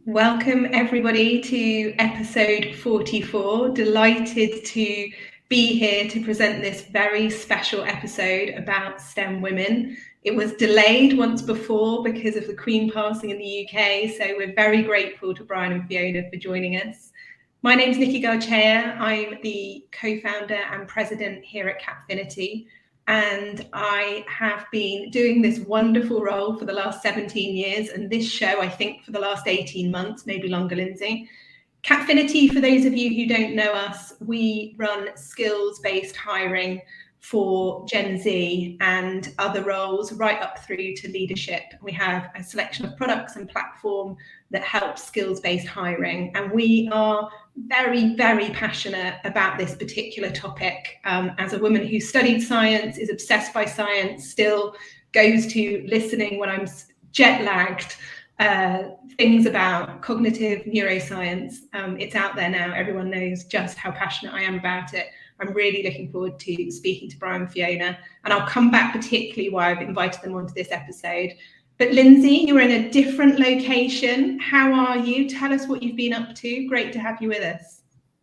Welcome everybody to episode 44. Delighted to be here to present this very special episode about STEM women. It was delayed once before because of the Queen passing in the UK, so we're very grateful to Bryan and Fiona for joining us. My name's Nicky Garcea. I'm the co-founder and president here at Capfinity, and I have been doing this wonderful role for the last 17 years, and this show, I think, for the last 18 months, maybe longer, Lindsey. Capfinity, for those of you who don't know us, we run skills-based hiring for Gen Z and other roles right up through to leadership. We have a selection of products and platform that help skills-based hiring, and we are very, very passionate about this particular topic. As a woman who studied science, is obsessed by science, still goes to listening when I'm jet lagged, things about cognitive neuroscience. It's out there now. Everyone knows just how passionate I am about it. I'm really looking forward to speaking to Bryan and Fiona, and I'll come back particularly why I've invited them onto this episode. But Lindsey, you're in a different location. How are you? Tell us what you've been up to. Great to have you with us.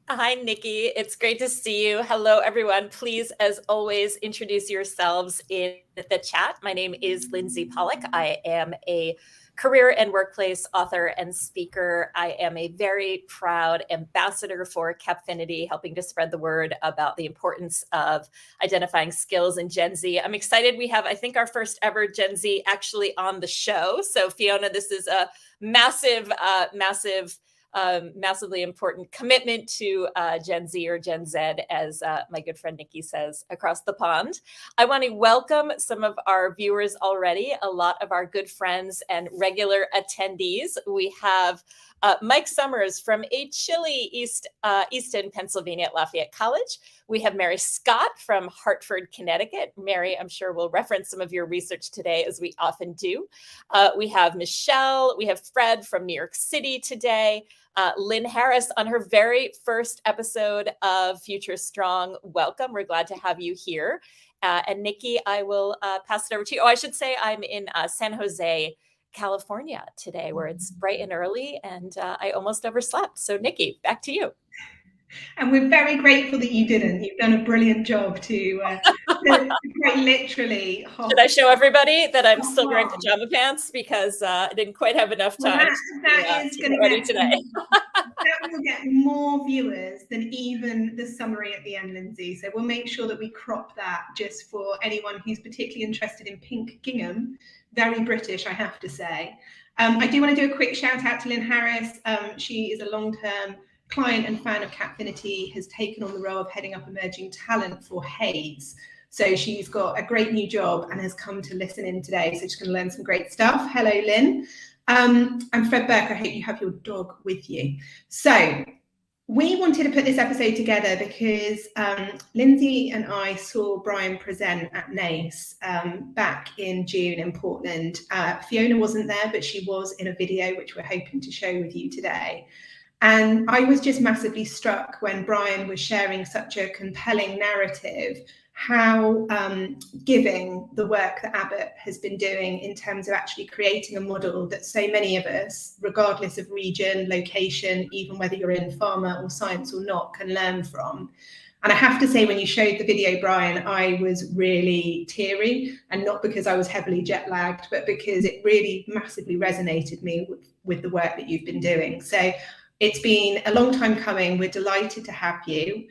Hi, Nikki. It's great to see you. Hello, everyone. Please, as always, introduce yourselves in the chat. My name is Lindsey Pollak. I am a career and workplace author and speaker. I am a very proud ambassador for Capfinity, helping to spread the word about the importance of identifying skills in Gen Z. I'm excited we have, I think, our first ever Gen Z actually on the show. So Fiona, this is a massively important commitment to Gen Z or Gen Z, as my good friend Nicky says across the pond. I want to welcome some of our viewers already, a lot of our good friends and regular attendees. We have Mike Summers from a chilly Easton, Pennsylvania at Lafayette College. We have Mary Scott from Hartford, Connecticut. Mary, I'm sure we'll reference some of your research today, as we often do. We have Michelle. We have Fred from New York City today. Lynn Harris on her very first episode of Future Strong. Welcome. We're glad to have you here. And Nikki, I will pass it over to you. Oh, I should say I'm in San Jose, California today, where it's bright and early, and I almost overslept. So Nikki, back to you. And we're very grateful that you didn't. You've done a brilliant job to quite literally. Should I show everybody that I'm still wearing pajama pants because I didn't quite have enough time that is going to ready today? That will get more viewers than even the summary at the end, Lindsey. So we'll make sure that we crop that just for anyone who's particularly interested in pink gingham. Very British, I have to say. I do want to do a quick shout out to Lynn Harris. She is a long-term client and fan of Capfinity, has taken on the role of heading up emerging talent for Hayes. So she's got a great new job and has come to listen in today. So she's going to learn some great stuff. Hello, Lynn. I'm Fred Burke. I hope you have your dog with you. So we wanted to put this episode together because Lindsey and I saw Bryan present at NACE back in June in Portland. Fiona wasn't there, but she was in a video, which we're hoping to share with you today. And I was just massively struck when Bryan was sharing such a compelling narrative, how giving the work that Abbott has been doing in terms of actually creating a model that so many of us, regardless of region, location, even whether you're in pharma or science or not, can learn from. And I have to say, when you showed the video, Bryan, I was really teary, and not because I was heavily jet lagged, but because it really massively resonated me with the work that you've been doing. So it's been a long time coming. We're delighted to have you.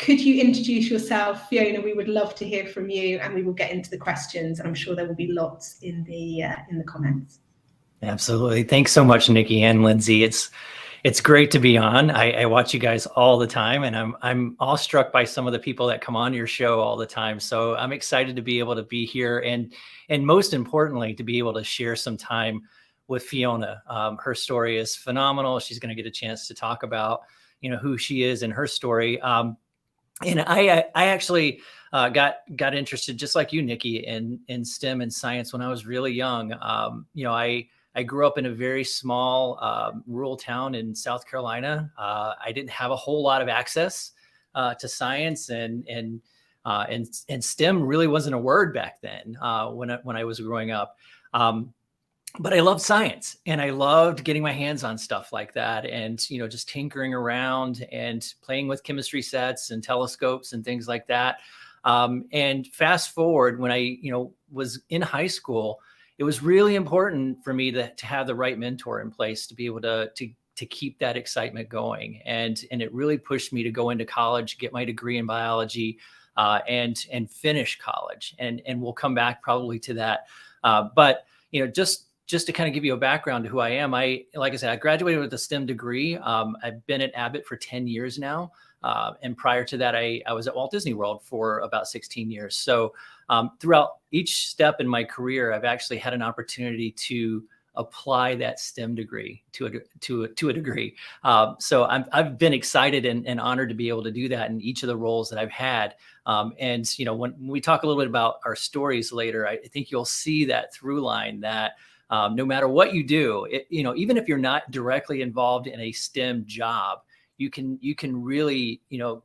Could you introduce yourself, Fiona? We would love to hear from you, and we will get into the questions. And I'm sure there will be lots in the comments. Absolutely. Thanks so much, Nikki and Lindsey. It's great to be on. I watch you guys all the time, and I'm awestruck by some of the people that come on your show all the time. So I'm excited to be able to be here, and most importantly, to be able to share some time with Fiona. Her story is phenomenal. She's going to get a chance to talk about, who she is and her story. And I actually got interested, just like you, Nikki, in STEM and science when I was really young. I grew up in a very small rural town in South Carolina. I didn't have a whole lot of access to science, and STEM really wasn't a word back then when I was growing up. but I loved science, and I loved getting my hands on stuff like that, and just tinkering around and playing with chemistry sets and telescopes and things like that. And fast forward, when I was in high school, it was really important for me to have the right mentor in place to be able to keep that excitement going, and it really pushed me to go into college, get my degree in biology, and finish college, and we'll come back probably to that, but just to kind of give you a background to who I am, like I said, I graduated with a STEM degree. I've been at Abbott for 10 years now. And prior to that, I was at Walt Disney World for about 16 years. So throughout each step in my career, I've actually had an opportunity to apply that STEM degree to a degree. So I've been excited and honored to be able to do that in each of the roles that I've had. And when we talk a little bit about our stories later, I think you'll see that through line that no matter what you do, even if you're not directly involved in a STEM job, you can really,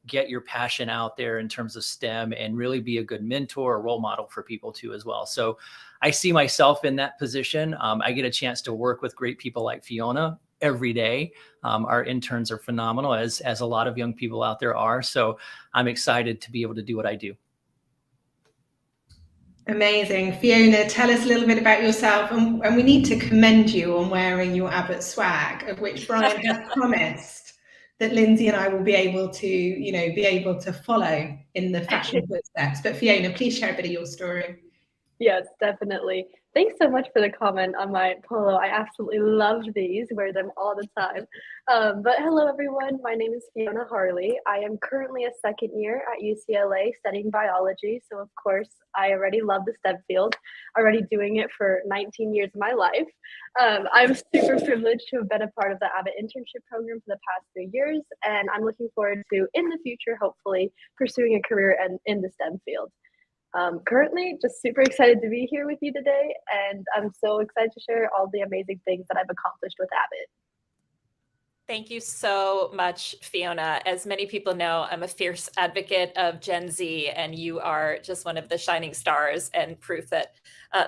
get your passion out there in terms of STEM and really be a good mentor or role model for people too as well. So I see myself in that position. I get a chance to work with great people like Fiona every day. Our interns are phenomenal, as a lot of young people out there are. So I'm excited to be able to do what I do. Amazing. Fiona, tell us a little bit about yourself, and we need to commend you on wearing your Abbott swag, of which Bryan has promised that Lindsey and I will be able to follow in the fashion footsteps. But Fiona, please share a bit of your story. Yes, definitely. Thanks so much for the comment on my polo. I absolutely love these, wear them all the time. But hello, everyone. My name is Fiona Harley. I am currently a second year at UCLA studying biology. So, of course, I already love the STEM field, already doing it for 19 years of my life. I'm super privileged to have been a part of the Abbott internship program for the past 3 years. And I'm looking forward to, in the future, hopefully, pursuing a career in the STEM field. Currently, just super excited to be here with you today, and I'm so excited to share all the amazing things that I've accomplished with Abbott. Thank you so much, Fiona. As many people know, I'm a fierce advocate of Gen Z, and you are just one of the shining stars and proof that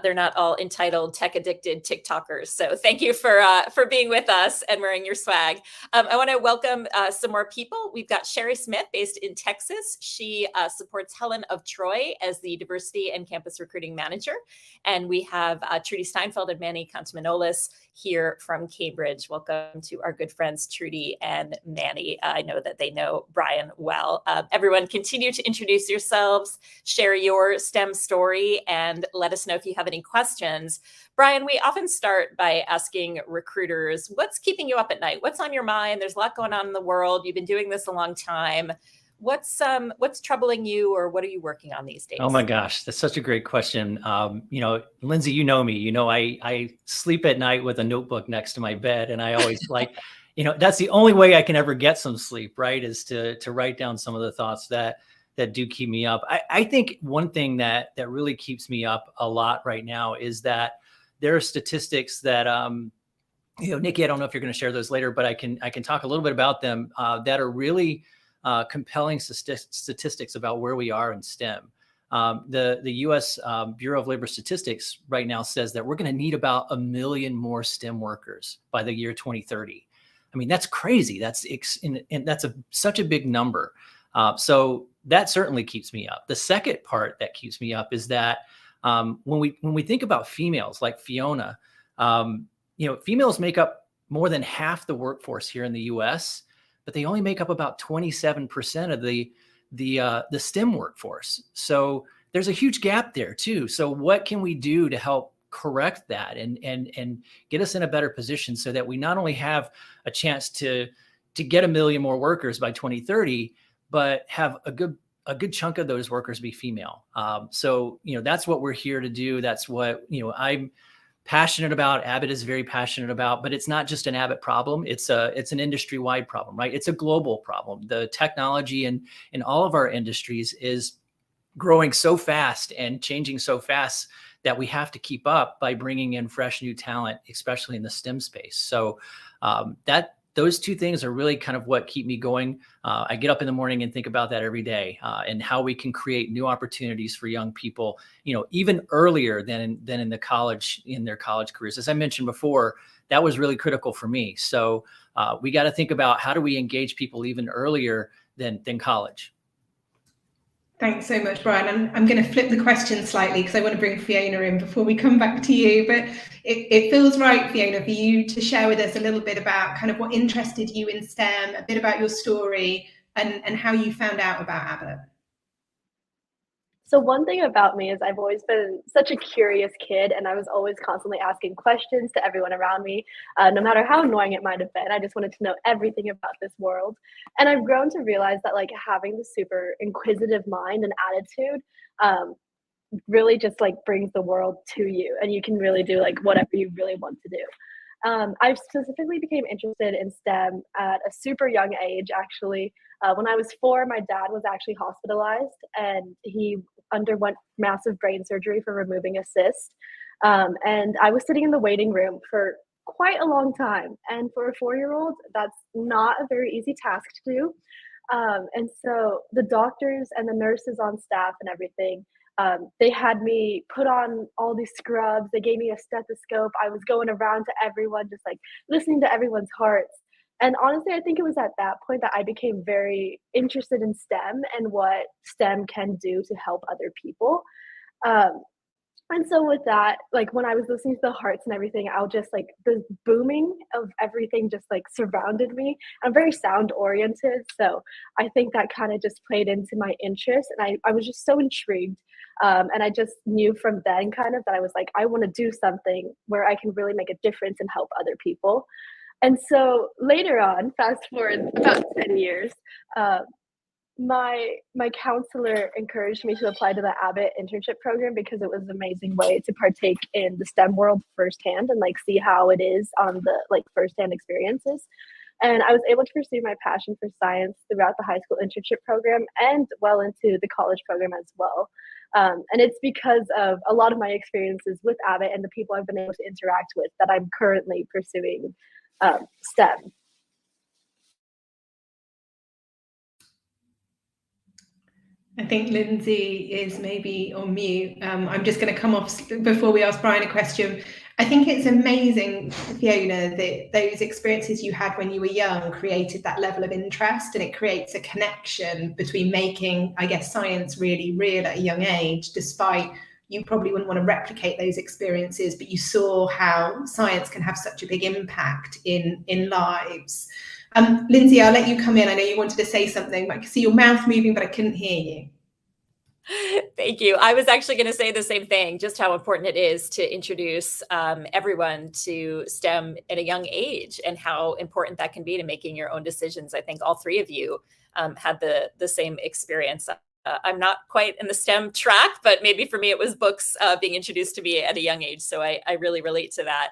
they're not all entitled, tech-addicted TikTokers. So thank you for being with us and wearing your swag. I want to welcome some more people. We've got Sherry Smith, based in Texas. She supports Helen of Troy as the Diversity and Campus Recruiting Manager. And we have Trudy Steinfeld and Manny Contaminolis here from Cambridge. Welcome to our good friends, Trudy and Manny. I know that they know Bryan well. Everyone, continue to introduce yourselves, share your STEM story, and let us know if you have any questions. Bryan, we often start by asking recruiters, what's keeping you up at night? What's on your mind? There's a lot going on in the world. You've been doing this a long time. What's troubling you, or what are you working on these days? Oh my gosh, that's such a great question. Lindsey, you know me, I sleep at night with a notebook next to my bed, and I always that's the only way I can ever get some sleep, right? Is to write down some of the thoughts that do keep me up. I think one thing that really keeps me up a lot right now is that there are statistics that, Nicky, I don't know if you're going to share those later, but I can talk a little bit about them that are really compelling statistics about where we are in STEM. The U.S. Bureau of Labor Statistics right now says that we're going to need about 1 million more STEM workers by the year 2030. I mean, that's crazy. That's such a big number. So that certainly keeps me up. The second part that keeps me up is that when we think about females like Fiona, females make up more than half the workforce here in the U.S., but they only make up about 27% of the STEM workforce. So there's a huge gap there too. So what can we do to help correct that and get us in a better position so that we not only have a chance to get 1 million more workers by 2030, but have a good chunk of those workers be female. So that's what we're here to do. That's what I'm passionate about. Abbott is very passionate about, but it's not just an Abbott problem. It's an industry-wide problem, right? It's a global problem. The technology in all of our industries is growing so fast and changing so fast that we have to keep up by bringing in fresh new talent, especially in the STEM space. So those two things are really kind of what keep me going. I get up in the morning and think about that every day, and how we can create new opportunities for young people, even earlier than in their college careers. As I mentioned before, that was really critical for me. So we got to think about how do we engage people even earlier than college. Thanks so much, Bryan. I'm going to flip the question slightly because I want to bring Fiona in before we come back to you. But it feels right, Fiona, for you to share with us a little bit about kind of what interested you in STEM, a bit about your story, and how you found out about Abbott. So one thing about me is I've always been such a curious kid, and I was always constantly asking questions to everyone around me, no matter how annoying it might have been. I just wanted to know everything about this world. And I've grown to realize that like having the super inquisitive mind and attitude really just like brings the world to you, and you can really do like whatever you really want to do. I specifically became interested in STEM at a super young age, actually. When I was 4, my dad was actually hospitalized, and he underwent massive brain surgery for removing a cyst. And I was sitting in the waiting room for quite a long time. And for a 4-year-old, that's not a very easy task to do. And so the doctors and the nurses on staff and everything, they had me put on all these scrubs. They gave me a stethoscope. I was going around to everyone, just like listening to everyone's hearts. And honestly, I think it was at that point that I became very interested in STEM and what STEM can do to help other people. And so with that, like when I was listening to the hearts and everything, I'll just like the booming of everything just like surrounded me. I'm very sound oriented. So I think that kind of just played into my interest, and I was just so intrigued. And I just knew from then kind of that I was like, I want to do something where I can really make a difference and help other people. And so later on, fast forward about 10 years, my counselor encouraged me to apply to the Abbott internship program because it was an amazing way to partake in the STEM world firsthand and like see how it is on the like firsthand experiences. And I was able to pursue my passion for science throughout the high school internship program and well into the college program as well. And it's because of a lot of my experiences with Abbott and the people I've been able to interact with that I'm currently pursuing STEM. I think Lindsey is maybe on mute. I'm just going to come off before we ask Bryan a question. I think it's amazing, Fiona, that those experiences you had when you were young created that level of interest, and it creates a connection between making, I guess, science really real at a young age, despite you probably wouldn't want to replicate those experiences, but you saw how science can have such a big impact in lives. Lindsey, I'll let you come in. I know you wanted to say something, but I can see your mouth moving, but I couldn't hear you. Thank you. I was actually going to say the same thing, just how important it is to introduce everyone to STEM at a young age and how important that can be to making your own decisions. I think all three of you had the same experience. I'm not quite in the STEM track, but maybe for me it was books being introduced to me at a young age. So I really relate to that.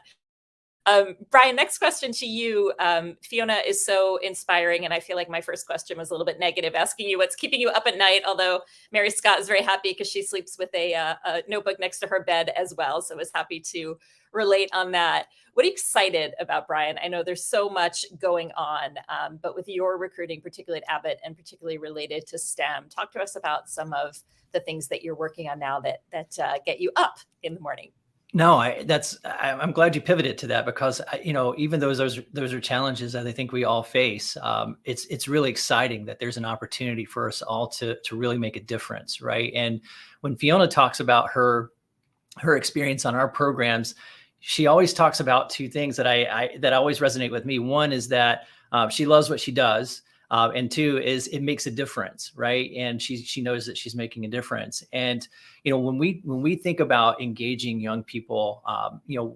Bryan, next question to you. Fiona is so inspiring, and I feel like my first question was a little bit negative, asking you what's keeping you up at night, although Mary Scott is very happy because she sleeps with a notebook next to her bed as well, so I was happy to relate on that. What are you excited about, Bryan? I know there's so much going on, but with your recruiting, particularly at Abbott and particularly related to STEM, talk to us about some of the things that you're working on now that get you up in the morning. No, I'm glad you pivoted to that because, even though those are challenges that I think we all face, it's really exciting that there's an opportunity for us all to really make a difference, right? And when Fiona talks about her experience on our programs, she always talks about two things that always resonate with me. One is that she loves what she does. And two is it makes a difference, right? And she knows that she's making a difference. And when we think about engaging young people,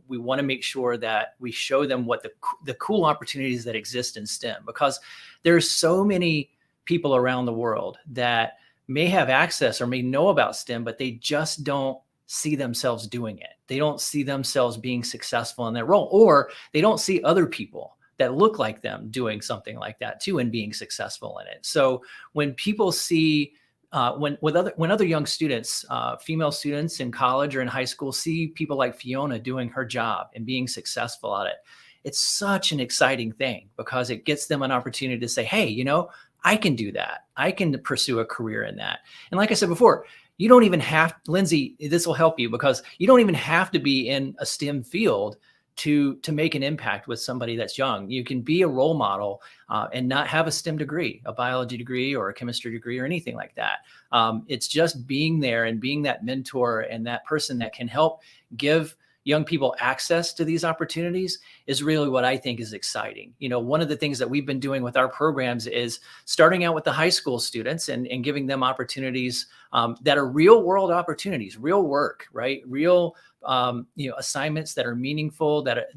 we want to make sure that we show them what the cool opportunities that exist in STEM, because there's so many people around the world that may have access or may know about STEM, but they just don't see themselves doing it. They don't see themselves being successful in their role, or they don't see other people that look like them doing something like that too and being successful in it. So when people see, when other young students, female students in college or in high school see people like Fiona doing her job and being successful at it, it's such an exciting thing because it gets them an opportunity to say, hey, I can do that. I can pursue a career in that. And like I said before, you don't even have, Lindsey, this will help you because you don't even have to be in a STEM field to make an impact with somebody that's young. You can be a role model and not have a STEM degree, a biology degree or a chemistry degree or anything like that. It's just being there and being that mentor and that person that can help give young people access to these opportunities is really what I think is exciting. One of the things that we've been doing with our programs is starting out with the high school students and giving them opportunities that are real world opportunities, real work, right? Real assignments that are meaningful, that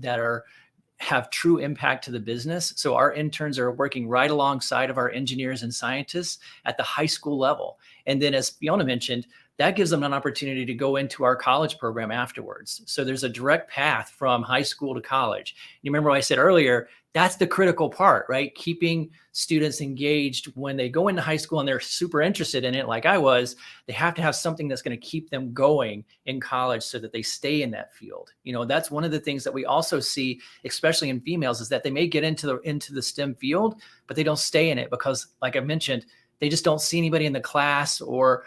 have true impact to the business. So our interns are working right alongside of our engineers and scientists at the high school level. And then as Fiona mentioned, that gives them an opportunity to go into our college program afterwards. So there's a direct path from high school to college. You remember what I said earlier, that's the critical part, right? Keeping students engaged when they go into high school and they're super interested in it, like I was, they have to have something that's going to keep them going in college so that they stay in that field. That's one of the things that we also see, especially in females, is that they may get into the STEM field, but they don't stay in it because, like I mentioned, they just don't see anybody in the class or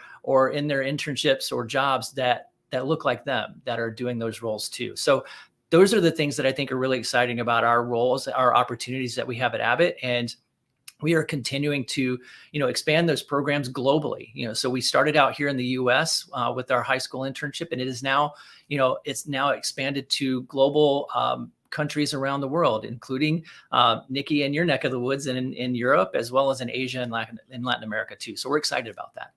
in their internships or jobs that look like them, that are doing those roles too. So those are the things that I think are really exciting about our roles, our opportunities that we have at Abbott. And we are continuing to, expand those programs globally. So we started out here in the US with our high school internship, and it is now, it's now expanded to global countries around the world, including Nicky and your neck of the woods and in Europe, as well as in Asia and Latin America too. So we're excited about that.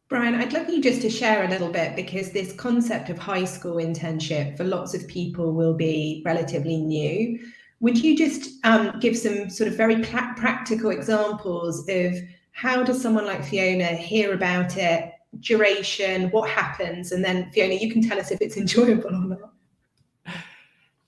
Bryan, I'd love you just to share a little bit, because this concept of high school internship for lots of people will be relatively new. Would you just give some sort of very practical examples of how does someone like Fiona hear about it, duration, what happens, and then Fiona, you can tell us if it's enjoyable or not.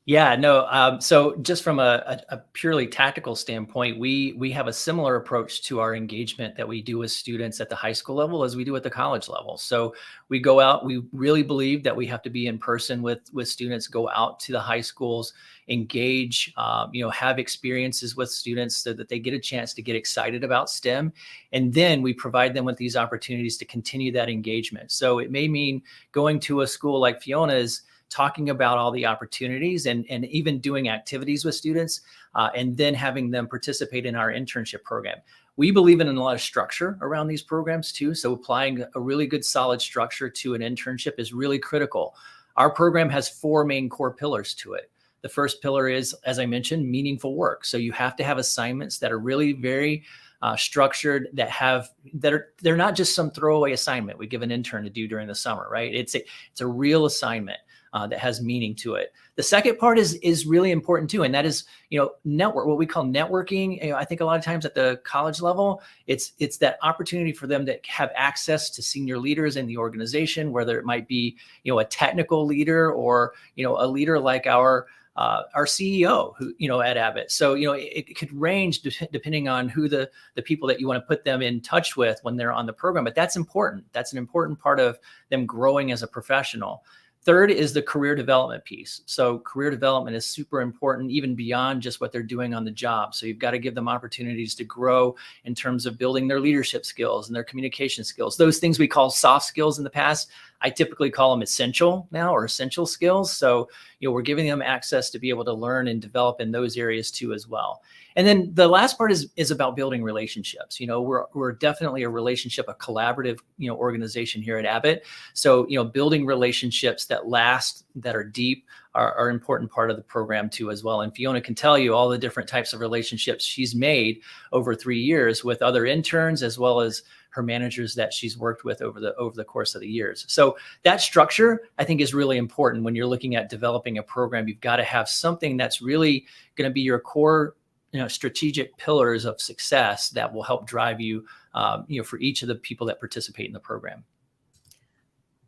Yeah, no. So just from a purely tactical standpoint, we have a similar approach to our engagement that we do with students at the high school level as we do at the college level. So we go out, we really believe that we have to be in person with students, go out to the high schools, engage, have experiences with students so that they get a chance to get excited about STEM. And then we provide them with these opportunities to continue that engagement. So it may mean going to a school like Fiona's, talking about all the opportunities and even doing activities with students and then having them participate in our internship program. We believe in a lot of structure around these programs too. So applying a really good solid structure to an internship is really critical. Our program has 4 main core pillars to it. The first pillar is, as I mentioned, meaningful work. So you have to have assignments that are really very structured, they're not just some throwaway assignment we give an intern to do during the summer, right? It's a real assignment that has meaning to it. The second part is really important too, and that is network, what we call networking. I think a lot of times at the college level, it's that opportunity for them to have access to senior leaders in the organization, whether it might be a technical leader or a leader like our CEO who at Abbott. So it could range depending on who the people that you want to put them in touch with when they're on the program. But that's important. That's an important part of them growing as a professional. Third is the career development piece. So career development is super important, even beyond just what they're doing on the job. So you've got to give them opportunities to grow in terms of building their leadership skills and their communication skills. Those things we call soft skills in the past, I typically call them essential now, or essential skills. So we're giving them access to be able to learn and develop in those areas too as well. And then the last part is about building relationships. We're definitely a collaborative, organization here at Abbott. So, building relationships that last, that are deep, are an important part of the program too as well. And Fiona can tell you all the different types of relationships she's made over 3 years with other interns, as well as her managers that she's worked with over the course of the years. So that structure, I think, is really important when you're looking at developing a program. You've got to have something that's really going to be your core strategic pillars of success that will help drive you, for each of the people that participate in the program.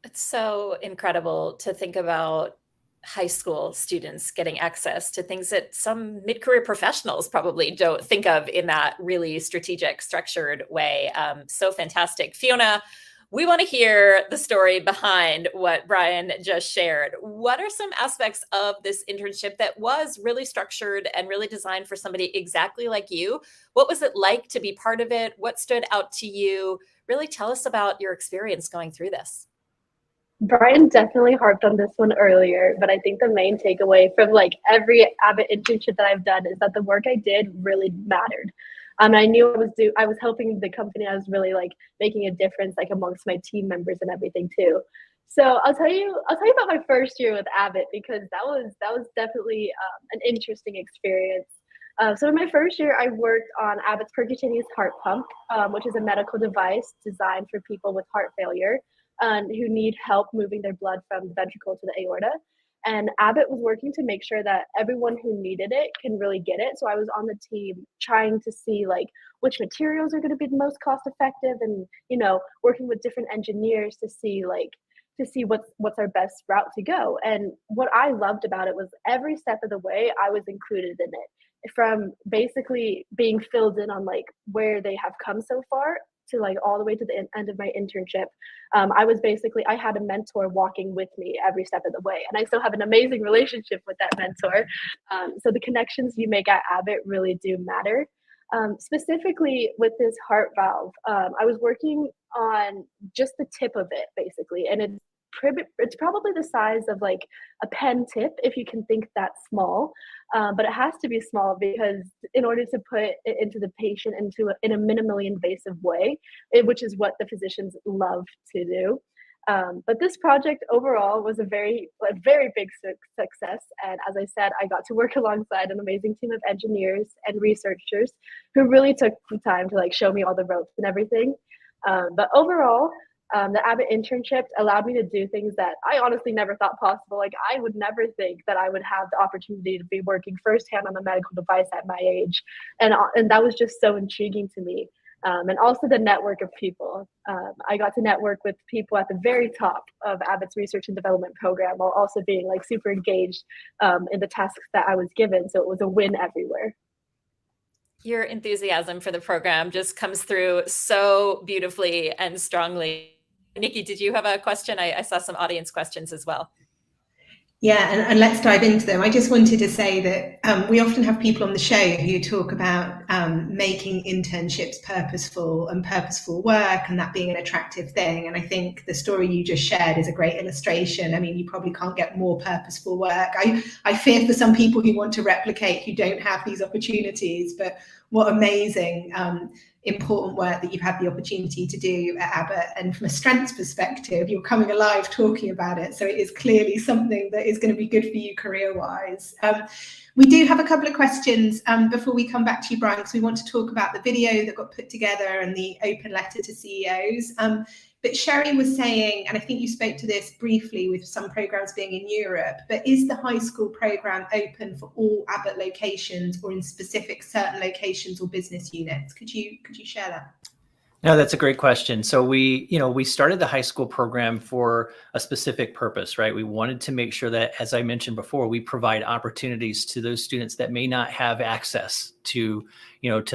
It's so incredible to think about high school students getting access to things that some mid-career professionals probably don't think of in that really strategic, structured way. So fantastic. Fiona, We want to hear the story behind what Bryan just shared. What are some aspects of this internship that was really structured and really designed for somebody exactly like you? What was it like to be part of it? What stood out to you? Really tell us about your experience going through this. Bryan definitely harped on this one earlier, but I think the main takeaway from like every Abbott internship that I've done is that the work I did really mattered. I knew I was helping the company. I was really like making a difference like amongst my team members and everything too. So I'll tell you about my first year with Abbott because that was definitely an interesting experience. So in my first year, I worked on Abbott's percutaneous heart pump, which is a medical device designed for people with heart failure who need help moving their blood from the ventricle to the aorta. And Abbott was working to make sure that everyone who needed it can really get it. So I was on the team trying to see like which materials are going to be the most cost effective and, you know, working with different engineers to see what's our best route to go. And what I loved about it was every step of the way I was included in it, from basically being filled in on like where they have come so far to like all the way to the end of my internship. I had a mentor walking with me every step of the way, and I still have an amazing relationship with that mentor. So the connections you make at Abbott really do matter. Specifically with this heart valve, I was working on just the tip of it basically, and it's probably the size of like a pen tip if you can think that small, but it has to be small because in order to put it into the patient in a minimally invasive way, which is what the physicians love to do. But this project overall was a very big success. And as I said, I got to work alongside an amazing team of engineers and researchers who really took the time to like show me all the ropes and everything. But overall, the Abbott internship allowed me to do things that I honestly never thought possible. Like I would never think that I would have the opportunity to be working firsthand on a medical device at my age. And that was just so intriguing to me. And also the network of people. I got to network with people at the very top of Abbott's research and development program while also being like super engaged in the tasks that I was given. So it was a win everywhere. Your enthusiasm for the program just comes through so beautifully and strongly. Nicky, did you have a question? I saw some audience questions as well. Yeah, and let's dive into them. I just wanted to say that we often have people on the show who talk about making internships purposeful and purposeful work and that being an attractive thing. And I think the story you just shared is a great illustration. I mean, you probably can't get more purposeful work. I fear for some people who want to replicate who don't have these opportunities, but what amazing important work that you've had the opportunity to do at Abbott. And from a strengths perspective, you're coming alive talking about it. So it is clearly something that is going to be good for you career-wise. We do have a couple of questions before we come back to you, Bryan, because we want to talk about the video that got put together and the open letter to CEOs. But Sherry was saying, and I think you spoke to this briefly with some programs being in Europe, but is the high school program open for all Abbott locations or in specific certain locations or business units? Could you share that? No, that's a great question. So we started the high school program for a specific purpose, right? We wanted to make sure that, as I mentioned before, we provide opportunities to those students that may not have access to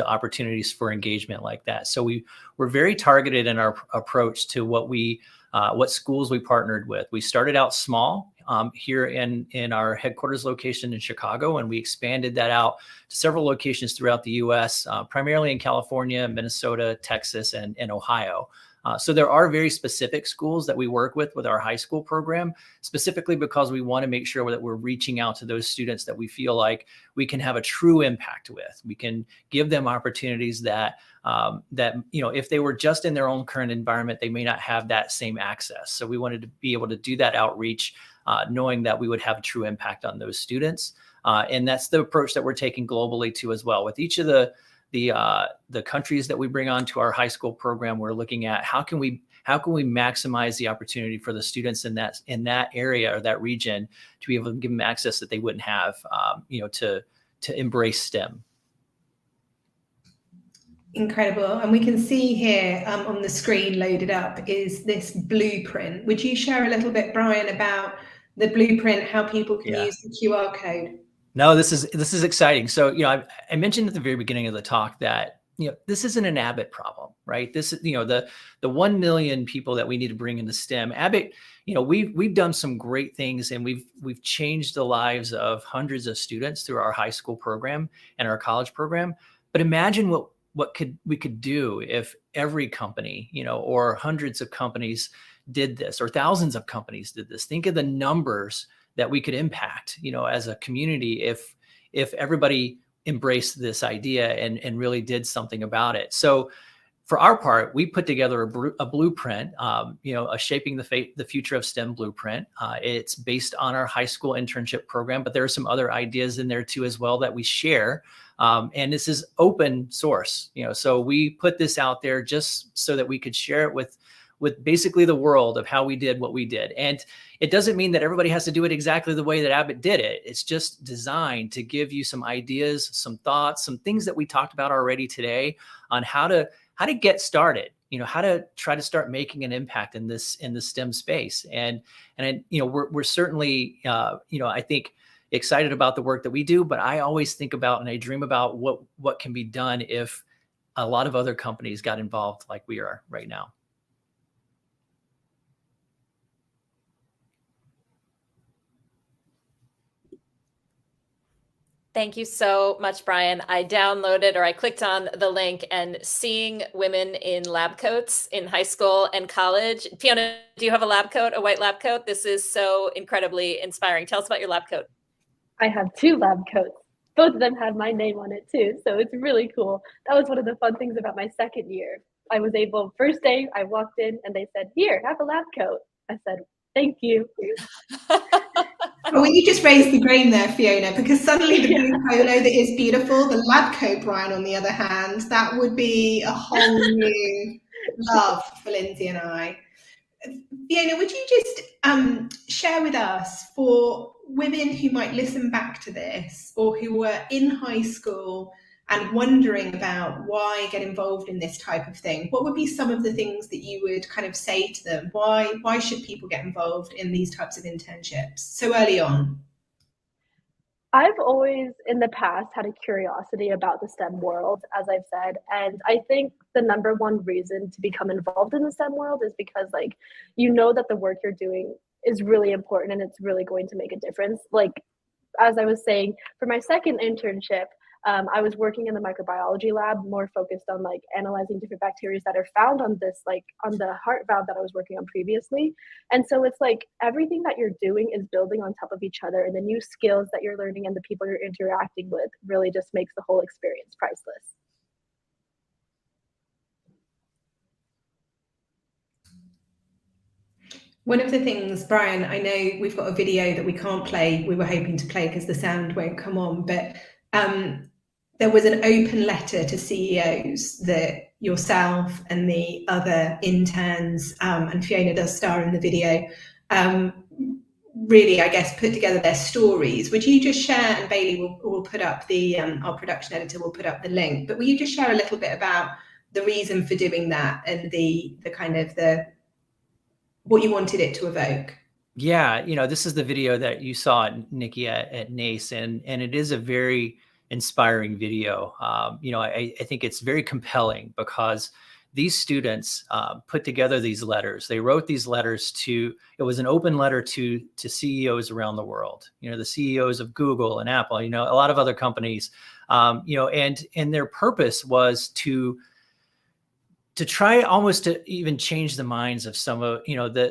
opportunities for engagement like that. So we're very targeted in our approach to what schools we partnered with. We started out small here in our headquarters location in Chicago, and we expanded that out to several locations throughout the U.S., primarily in California, Minnesota, Texas, and Ohio. So there are very specific schools that we work with our high school program, specifically because we want to make sure that we're reaching out to those students that we feel like we can have a true impact with. We can give them opportunities that if they were just in their own current environment, they may not have that same access. So we wanted to be able to do that outreach, knowing that we would have a true impact on those students. And that's the approach that we're taking globally too as well. With each of the countries that we bring on to our high school program, we're looking at how can we maximize the opportunity for the students in that area or that region to be able to give them access that they wouldn't have, to embrace STEM. Incredible. And we can see here on the screen loaded up is this blueprint. Would you share a little bit, Bryan, about the blueprint, how people can use the QR code? No, this is exciting. So, I mentioned at the very beginning of the talk that this isn't an Abbott problem, right? This is, the 1 million people that we need to bring into STEM. Abbott, we've done some great things, and we've changed the lives of hundreds of students through our high school program and our college program. But imagine what we could do if every company, or hundreds of companies did this, or thousands of companies did this. Think of the numbers that we could impact, as a community if everybody embraced this idea and really did something about it. So for our part, we put together a blueprint, a Shaping the Future of STEM blueprint. It's based on our high school internship program, but there are some other ideas in there too as well that we share. And this is open source, so we put this out there just so that we could share it with basically the world of how we did what we did. And it doesn't mean that everybody has to do it exactly the way that Abbott did it. It's just designed to give you some ideas, some thoughts, some things that we talked about already today on how to get started, how to try to start making an impact in the STEM space. And we're certainly, I think, excited about the work that we do, but I always think about and I dream about what can be done if a lot of other companies got involved like we are right now. Thank you so much, Bryan. I downloaded, or I clicked on the link, and seeing women in lab coats in high school and college. Fiona, do you have a lab coat, a white lab coat? This is so incredibly inspiring. Tell us about your lab coat. I have 2 lab coats. Both of them have my name on it too, so it's really cool. That was one of the fun things about my second year. First day I walked in and they said, "Here, have a lab coat." I said, "Thank you." Well, you just raised the grain there, Fiona, because suddenly the blue polo that is beautiful, the lab coat, Bryan, on the other hand, that would be a whole new love for Lindsey and I. Fiona, would you just share with us, for women who might listen back to this, or who were in high school and wondering about why get involved in this type of thing, what would be some of the things that you would kind of say to them? Why should people get involved in these types of internships so early on? I've always in the past had a curiosity about the STEM world, as I've said, and I think the number one reason to become involved in the STEM world is because that the work you're doing is really important and it's really going to make a difference. As I was saying, for my second internship, I was working in the microbiology lab, more focused on analyzing different bacteria that are found on this, on the heart valve that I was working on previously. And so it's everything that you're doing is building on top of each other, and the new skills that you're learning and the people you're interacting with really just makes the whole experience priceless. One of the things, Bryan, I know we've got a video that we can't play. We were hoping to play because the sound won't come on, but there was an open letter to CEOs that yourself and the other interns, and Fiona does star in the video, really, I guess, put together their stories. Would you just share, and Bailey will put up our production editor will put up the link, but will you just share a little bit about the reason for doing that and the kind of what you wanted it to evoke? Yeah, this is the video that you saw, Nicky, at NACE, and it is a very inspiring video. I think it's very compelling because these students put together these letters. They wrote these letters it was an open letter to CEOs around the world, the CEOs of Google and Apple, a lot of other companies, and their purpose was to try almost to even change the minds of some of,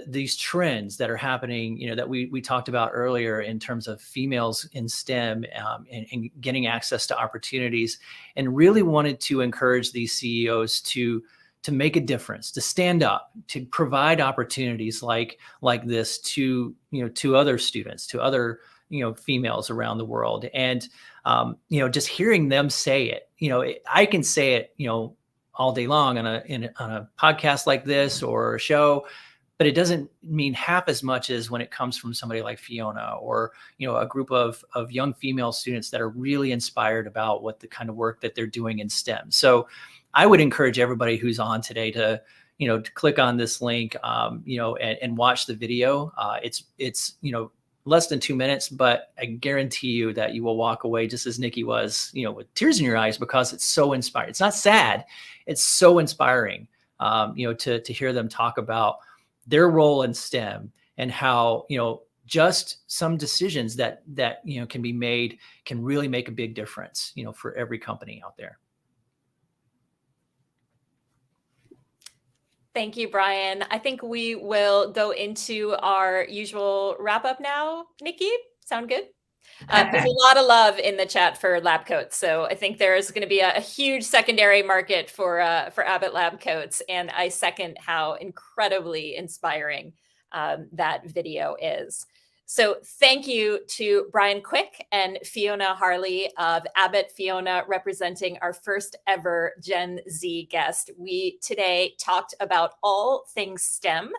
these trends that are happening, that we talked about earlier in terms of females in STEM and getting access to opportunities, and really wanted to encourage these CEOs to make a difference, to stand up, to provide opportunities like this to other students, to other, females around the world. And, just hearing them say it, I can say it, all day long on a podcast like this or a show, but it doesn't mean half as much as when it comes from somebody like Fiona or, a group of young female students that are really inspired about what the kind of work that they're doing in STEM. So I would encourage everybody who's on today to click on this link, and watch the video. It's less than 2 minutes, but I guarantee you that you will walk away just as Nicky was, with tears in your eyes, because it's so inspiring. It's not sad. It's so inspiring, to hear them talk about their role in STEM and how, just some decisions that can be made can really make a big difference, for every company out there. Thank you, Bryan. I think we will go into our usual wrap up now. Nicky, sound good? There's a lot of love in the chat for lab coats, so I think there's going to be a huge secondary market for Abbott lab coats, and I second how incredibly inspiring that video is. So thank you to Bryan Quick and Fiona Harley of Abbott. Fiona representing our first ever Gen Z guest. We today talked about all things STEM.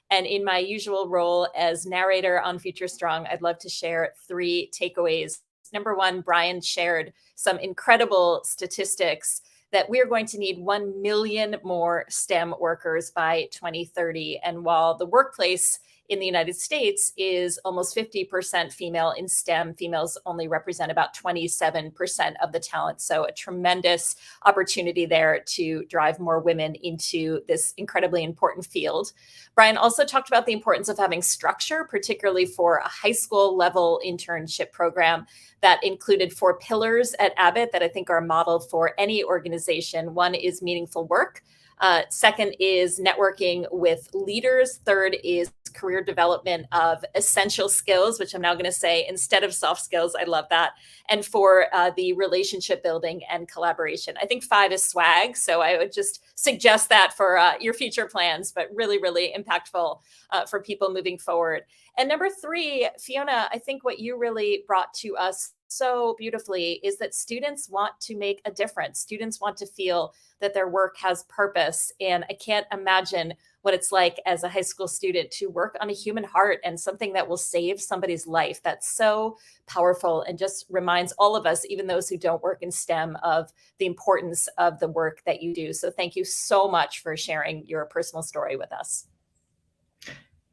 And in my usual role as narrator on Future Strong, I'd love to share 3 takeaways. Number 1, Bryan shared some incredible statistics that we're going to need 1 million more STEM workers by 2030. And while the workplace in the United States is almost 50% female in STEM, females only represent about 27% of the talent. So a tremendous opportunity there to drive more women into this incredibly important field. Bryan also talked about the importance of having structure, particularly for a high school level internship program that included 4 pillars at Abbott that I think are modeled for any organization. 1 is meaningful work. 2nd is networking with leaders. 3rd is career development of essential skills, which I'm now going to say instead of soft skills. I love that. And 4, the relationship building and collaboration. I think 5 is swag. So I would just suggest that for your future plans, but really, really impactful for people moving forward. And number 3, Fiona, I think what you really brought to us so beautifully is that students want to make a difference. Students want to feel that their work has purpose. And I can't imagine what it's like as a high school student to work on a human heart and something that will save somebody's life. That's so powerful and just reminds all of us, even those who don't work in STEM, of the importance of the work that you do. So thank you so much for sharing your personal story with us.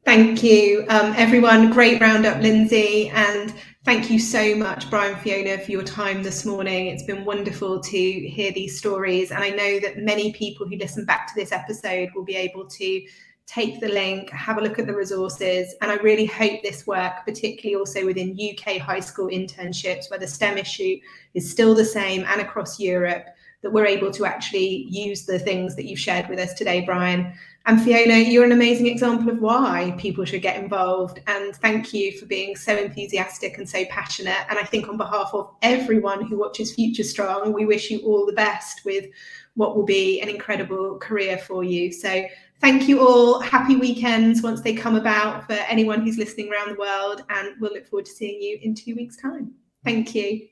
Thank you, everyone. Great roundup, Lindsey. And thank you so much, Bryan, Fiona, for your time this morning. It's been wonderful to hear these stories. And I know that many people who listen back to this episode will be able to take the link, have a look at the resources. And I really hope this work, particularly also within UK high school internships, where the STEM issue is still the same and across Europe, that we're able to actually use the things that you've shared with us today, Bryan. And Fiona, you're an amazing example of why people should get involved. And thank you for being so enthusiastic and so passionate. And I think on behalf of everyone who watches Future Strong, we wish you all the best with what will be an incredible career for you. So thank you all. Happy weekends once they come about for anyone who's listening around the world. And we'll look forward to seeing you in 2 weeks' time. Thank you.